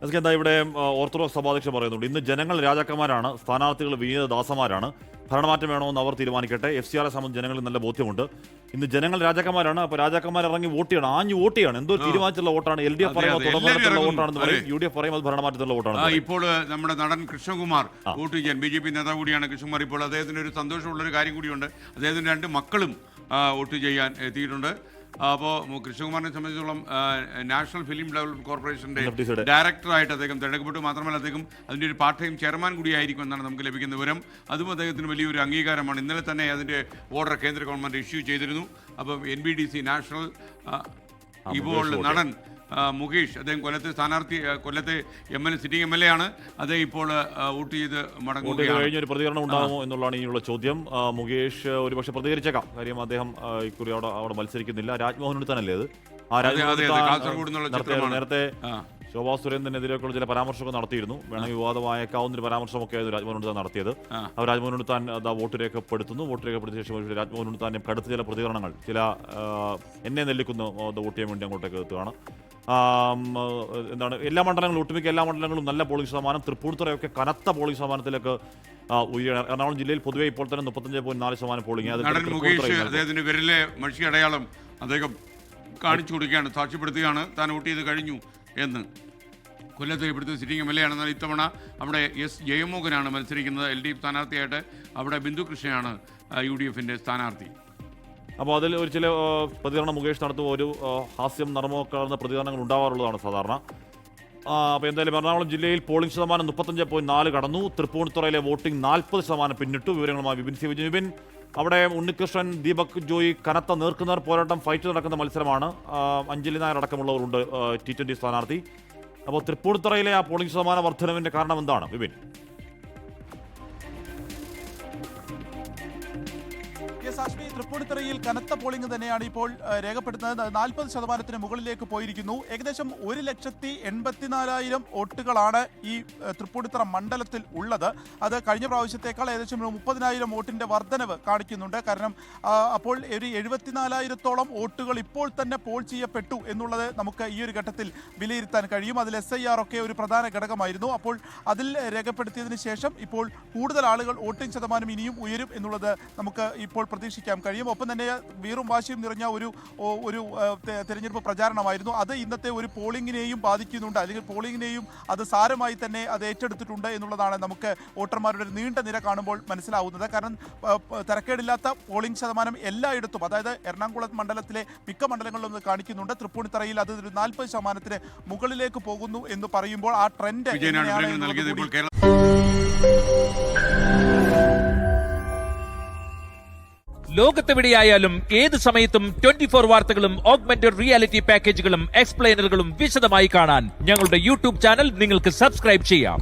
എന്താ ഇവിടെ ഓർത്തഡോക്സ് സഭാധ്യക്ഷൻ പറയുന്നുണ്ട്, ഇന്ന് ജനങ്ങൾ രാജാക്കന്മാരാണ്, സ്ഥാനാർത്ഥികൾ വിനീതദാസന്മാരാണ്, ഭരണമാറ്റം വേണമെന്ന് അവർ തീരുമാനിക്കട്ടെ. FCR സംബന്ധിച്ച് ജനങ്ങളിൽ നല്ല ബോധ്യമുണ്ട്. ഇന്ന് ജനങ്ങൾ രാജാക്കന്മാരാണ്, അപ്പോൾ രാജാക്കന്മാർ ഇറങ്ങി വോട്ട് ചെയ്യണം, ആഞ്ഞു വോട്ട് ചെയ്യണം. എന്തോ തീരുമാനിച്ചുള്ള വോട്ടാണ്. LDF പറയുമ്പോൾ തുടർഭരണത്തിലുള്ള വോട്ടാണെന്ന് പറയും, UDF പറയുമ്പോൾ ഭരണമാറ്റത്തിലുള്ള വോട്ടാണ്. ഇപ്പോൾ നമ്മുടെ നടൻ കൃഷ്ണകുമാർ വോട്ട് ചെയ്യാൻ BJP നേതാവ് കൂടിയാണ് കൃഷ്ണകുമാർ. ഇപ്പോൾ അദ്ദേഹത്തിന് ഒരു സന്തോഷമുള്ളൊരു കാര്യം കൂടിയുണ്ട്, അദ്ദേഹത്തിന് 2 മക്കളും വോട്ട് ചെയ്യാൻ എത്തിയിട്ടുണ്ട്. അപ്പോൾ കൃഷ്ണകുമാറിനെ സംബന്ധിച്ചിടത്തോളം നാഷണൽ ഫിലിം ഡെവലപ്മെന്റ് കോർപ്പറേഷന്റെ ഡയറക്ടറായിട്ട് അദ്ദേഹം തിരഞ്ഞെടുക്കപ്പെട്ടു. മാത്രമല്ല അദ്ദേഹം അതിൻ്റെ ഒരു പാർട്ട് ടൈം ചെയർമാൻ കൂടിയായിരിക്കും എന്നാണ് നമുക്ക് ലഭിക്കുന്ന വിവരം. അതും അദ്ദേഹത്തിന് വലിയൊരു അംഗീകാരമാണ്. ഇന്നലെ തന്നെ അതിൻ്റെ ഓർഡർ കേന്ദ്ര ഗവൺമെൻറ് ഇഷ്യൂ ചെയ്തിരുന്നു. അപ്പം NBDC നാഷണൽ ഇപ്പോൾ നടൻ മുകേഷ്, അദ്ദേഹം കൊല്ലത്തെ സിറ്റിംഗ് MLA ആണ്. അദ്ദേഹം ഇപ്പോൾ വോട്ട് ചെയ്ത് മടങ്ങുകയാണ്. കഴിഞ്ഞൊരു പ്രതികരണം ഉണ്ടാകുമോ എന്നുള്ളതാണ് ഇനിയുള്ള ചോദ്യം. മുകേഷ് ഒരുപക്ഷെ പ്രതികരിച്ചേക്കാം, കാര്യം അദ്ദേഹം ഇക്കുറി അവിടെ മത്സരിക്കുന്നില്ല. രാജ്മോഹൻ ഉണ്ണിത്താനല്ലേ അത്? നേരത്തെ ശോഭാ സുരേന്ദ്രനെതിരെയൊക്കെയുള്ള ചില പരാമർശമൊക്കെ നടത്തിയിരുന്നു. വേണമെങ്കിൽ വിവാദമായേക്കാവുന്നൊരു പരാമർശമൊക്കെ ആയിരുന്നു രാജ്മോഹൻ ഉണ്ണിത്താൻ നടത്തിയത്. രാജ്മോഹൻ ഉണ്ണിത്താൻ വോട്ട് രേഖപ്പെടുത്തുന്നു. വോട്ട് രേഖപ്പെടുത്തിയ ശേഷം രാജ്മോഹൻ ഉണ്ണിത്താൻ്റെ കടുത്ത ചില പ്രതികരണങ്ങൾ, ചില എന്നെ നെല്ലിക്കുന്ന വോട്ട് ചെയ്യാൻ വേണ്ടി അങ്ങോട്ടേക്ക് എത്തുകയാണ്. എന്താണ്, എല്ലാ മണ്ഡലങ്ങളും, ഒട്ടുമിക്ക എല്ലാ മണ്ഡലങ്ങളും നല്ല പോളിംഗ് ശതമാനം. തൃപ്പൂണിത്തുറയൊക്കെ കനത്ത പോളിംഗ് ശതമാനത്തിലേക്ക് ഉയരുകയാണ്. എറണാകുളം ജില്ലയിൽ പൊതുവെ ഇപ്പോൾ തന്നെ 35.4% പോളിംഗ്. അദ്ദേഹത്തിന്റെ വിരലിലെ മഷി അടയാളം അദ്ദേഹം കാണിച്ചു കൊടുക്കുകയാണ്, സാക്ഷ്യപ്പെടുത്തുകയാണ് താൻ വോട്ട് ചെയ്ത് കഴിഞ്ഞു എന്ന്. കൊല്ലത്ത് ഇവിടുത്തെ സിറ്റിംഗ് MLA ആണെന്നാൽ ഇത്തവണ അവിടെ S ജയമോഹനാണ് മത്സരിക്കുന്നത് LDF സ്ഥാനാർത്ഥിയായിട്ട്. അവിടെ ബിന്ദു കൃഷ്ണയാണ് UDFന്റെ സ്ഥാനാർത്ഥി. അപ്പോൾ അതിൽ ഒരു ചില പ്രതികരണം മുകേഷ് നടത്തുമ്പോൾ ഒരു ഹാസ്യം നർമ്മമൊക്കെ കലർന്ന പ്രതികരണങ്ങൾ ഉണ്ടാവാറുള്ളതാണ് സാധാരണ. അപ്പോൾ എന്തായാലും എറണാകുളം ജില്ലയിൽ പോളിംഗ് ശതമാനം 35.4 കടന്നു. തൃപ്പൂണിത്തുറയിലെ വോട്ടിംഗ് 40% പിന്നിട്ടു. വിവരങ്ങളുമായി വിപിൻ സി. വിപിൻ, അവിടെ ഉണ്ണികൃഷ്ണൻ, ദീപക് ജോയി കനത്ത നേർക്കുനേർ പോരാട്ടം, ഫൈറ്റ് നടക്കുന്ന മത്സരമാണ്. അഞ്ജലി നായർ അടക്കമുള്ളവരുണ്ട് T20 സ്ഥാനാർത്ഥി. അപ്പോൾ തൃപ്പൂണിത്തുറയിലെ ആ പോളിംഗ് ശതമാന വർധനവിന്റെ കാരണം എന്താണ് വിപിൻ? തൃപ്പൂണിത്തുറയിൽ കനത്ത പോളിംഗ് തന്നെയാണ് ഇപ്പോൾ രേഖപ്പെടുത്തുന്നത്. 40% മുകളിലേക്ക് പോയിരിക്കുന്നു. ഏകദേശം 1,84,000 വോട്ടുകളാണ് ഈ തൃപ്പൂണിത്തുറ മണ്ഡലത്തിൽ ഉള്ളത്. അത് കഴിഞ്ഞ പ്രാവശ്യത്തേക്കാൾ ഏകദേശം 30,000 വോട്ടിന്റെ വർധനവ് കാണിക്കുന്നുണ്ട്. കാരണം അപ്പോൾ ഒരു 74,000-ഓളം വോട്ടുകൾ ഇപ്പോൾ തന്നെ പോൾ ചെയ്യപ്പെട്ടു എന്നുള്ളത് നമുക്ക് ഈ ഒരു ഘട്ടത്തിൽ വിലയിരുത്താൻ കഴിയും. അതിൽ SIR ഒക്കെ ഒരു പ്രധാന ഘടകമായിരുന്നു. അപ്പോൾ അതിൽ രേഖപ്പെടുത്തിയതിന് ശേഷം ഇപ്പോൾ കൂടുതൽ ആളുകൾ വോട്ടിംഗ് ശതമാനം ഇനിയും ഉയരും എന്നുള്ളത് നമുക്ക് ഇപ്പോൾ പ്രതീക്ഷിക്കാൻ കഴിയും. ഒപ്പം തന്നെ വീറും വാശിയും നിറഞ്ഞ ഒരു തെരഞ്ഞെടുപ്പ് പ്രചാരണമായിരുന്നു. അത് ഇന്നത്തെ ഒരു പോളിംഗിനെയും ബാധിക്കുന്നുണ്ട്, അല്ലെങ്കിൽ പോളിംഗിനെയും അത് സാരമായി തന്നെ അത് ഏറ്റെടുത്തിട്ടുണ്ട് എന്നുള്ളതാണ് നമുക്ക് വോട്ടർമാരുടെ ഒരു നീണ്ട നിര കാണുമ്പോൾ മനസ്സിലാവുന്നത്. കാരണം തരക്കേടില്ലാത്ത പോളിംഗ് ശതമാനം എല്ലായിടത്തും, അതായത് എറണാകുളം മണ്ഡലത്തിലെ മിക്ക മണ്ഡലങ്ങളിലും കാണിക്കുന്നുണ്ട്. തൃപ്പൂണിത്തുറയിൽ അത് ഒരു 40% മുകളിലേക്ക് പോകുന്നു എന്ന് പറയുമ്പോൾ ആ ട്രെൻഡ് ലോകത്തെവിടെയായാലും ഏത് സമയത്തും 24 വാർത്തകളും ഓഗ്മെന്റഡ് റിയാലിറ്റി പാക്കേജുകളും എക്സ്പ്ലെയിനറുകളും വിശദമായി കാണാൻ ഞങ്ങളുടെ YouTube ചാനൽ നിങ്ങൾക്ക് സബ്സ്ക്രൈബ് ചെയ്യാം.